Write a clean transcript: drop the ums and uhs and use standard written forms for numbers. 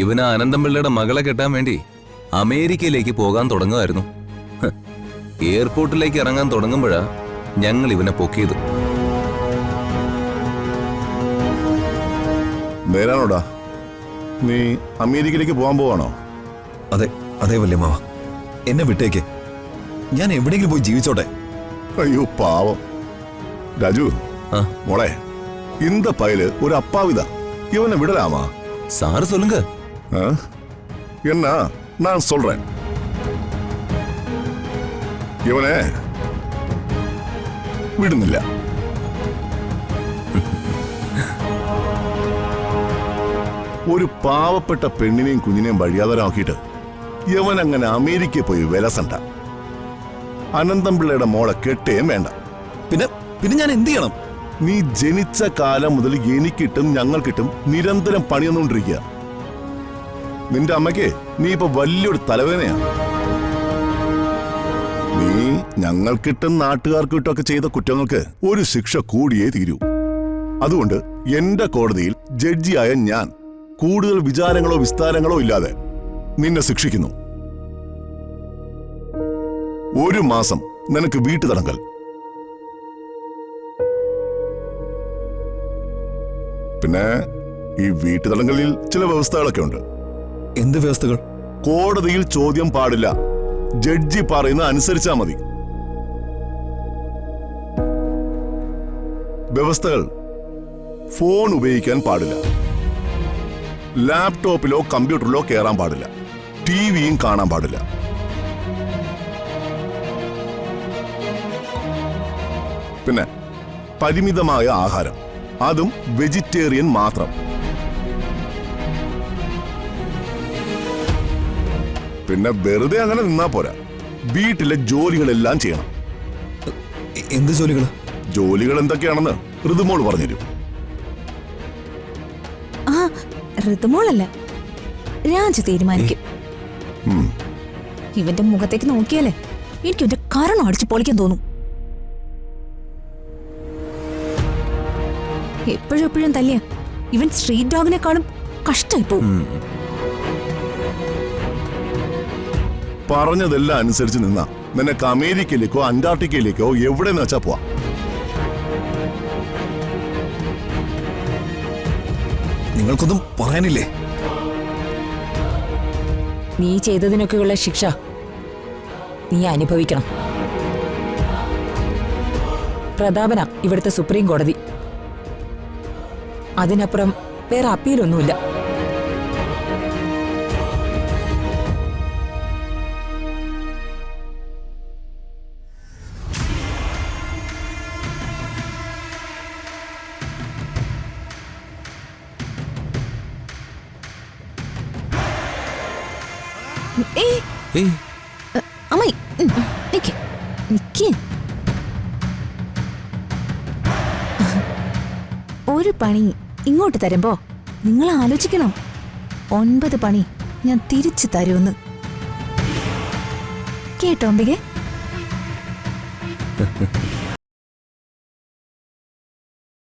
ഇവന് അനന്തംപിള്ളയുടെ മകളെ കെട്ടാൻ വേണ്ടി അമേരിക്കയിലേക്ക് പോകാൻ തുടങ്ങുമായിരുന്നു. എയർപോർട്ടിലേക്ക് ഇറങ്ങാൻ തുടങ്ങുമ്പോഴാ ഞങ്ങൾ ഇവനെ പൊക്കിയത്. നേരാണോടാ? നീ അമേരിക്കയിലേക്ക് പോകാൻ പോവാണോ? അതെ അതെ വല്യമ്മാവ, എന്നെ വിട്ടേക്ക്. ഞാൻ എവിടെയെങ്കിലും പോയി ജീവിച്ചോട്ടെ. അയ്യോ പാവം രാജു. മോളെ, இந்த பயலு ஒரு அப்பாவிதா. இவனை விடலாமா? சாரு சொல்லுங்க. என்ன நான் சொல்றேன். இவனை വിടുന്നില്ല. ഒരു പാവപ്പെട്ട പെണ്ണിനെയും കുഞ്ഞിനെയും വഴിയാതരാക്കിയിട്ട് യവൻ അങ്ങനെ അമേരിക്കയിൽ പോയി വിലസണ്ട. അനന്തംപിള്ളയുടെ മോളെ കെട്ടേം വേണ്ട. പിന്നെ ഞാൻ എന്ത് ചെയ്യണം? നീ ജനിച്ച കാലം മുതൽ എനിക്കിട്ടും ഞങ്ങൾക്കിട്ടും നിരന്തരം പണിയെന്നുകൊണ്ടിരിക്കുക. നിന്റെ അമ്മയ്ക്ക് നീ ഇപ്പൊ വലിയൊരു തലവേദനയാ. നീ ഞങ്ങൾക്കിട്ടും നാട്ടുകാർക്കിട്ടും ഒക്കെ ചെയ്ത കുറ്റങ്ങൾക്ക് ഒരു ശിക്ഷ കൂടിയേ തീരൂ. അതുകൊണ്ട് എന്റെ കോടതിയിൽ ജഡ്ജിയായ ഞാൻ കൂടുതൽ വിചാരങ്ങളോ വിസ്താരങ്ങളോ ഇല്ലാതെ നിന്നെ ശിക്ഷിക്കുന്നു. 1 മാസം നിനക്ക് വീട്ടുതടങ്കൽ. പിന്നെ ഈ വീട്ടുതടങ്കലിൽ ചില വ്യവസ്ഥകളൊക്കെ ഉണ്ട്. എന്ത് വ്യവസ്ഥകൾ? കോടതിയിൽ ചോദ്യം പാടില്ല. ജഡ്ജി പറയുന്ന അനുസരിച്ചാ മതി. വ്യവസ്ഥകൾ: ഫോൺ ഉപയോഗിക്കാൻ പാടില്ല, ലാപ്ടോപ്പിലോ കമ്പ്യൂട്ടറിലോ കയറാൻ പാടില്ല, ടിവിയും കാണാൻ പാടില്ല. പിന്നെ പരിമിതമായ ആഹാരം, അതും വെജിറ്റേറിയൻ മാത്രം. പിന്നെ വെറുതെ അങ്ങനെ നിന്നാ പോരാ, വീട്ടിലെ ജോലികളെല്ലാം ചെയ്യണം. എന്ത് ജോലികൾ? ജോലികൾ എന്തൊക്കെയാണെന്ന് ഋതുമോൾ പറഞ്ഞുതരും. ഋതുമോളല്ല, രാജു തീരുമാനിക്കും. ഇവന്റെ മുഖത്തേക്ക് നോക്കിയാലേ എനിക്ക് ഇവന്റെ കാരണം അടിച്ചു പൊളിക്കാൻ തോന്നും. എപ്പോഴും തല്ലിയ ഇവൻ സ്ട്രീറ്റ് ഡോഗിനെക്കാളും കഷ്ടായി പോവും. പറഞ്ഞതെല്ലാം അനുസരിച്ച് നിന്നാ നിനക്ക് അമേരിക്കയിലേക്കോ അന്റാർട്ടിക്കയിലേക്കോ എവിടെ വെച്ചാ പോവാ. നിങ്ങൾക്കൊന്നും പറയാനില്ലേ? നീ ചെയ്തതിനൊക്കെയുള്ള ശിക്ഷ നീ അനുഭവിക്കണം. പ്രതാപന ഇവിടുത്തെ സുപ്രീം കോടതി. അതിനപ്പുറം വേറെ അപ്പീലൊന്നുമില്ല. അമ്മായി നിക്ക് നിക്ക്. ഒരു പണി ഇങ്ങോട്ട് തരുമ്പോ നിങ്ങൾ ആലോചിക്കണം, 9 പണി ഞാൻ തിരിച്ചു തരുമെന്ന്. കേട്ടോ അംബികെ?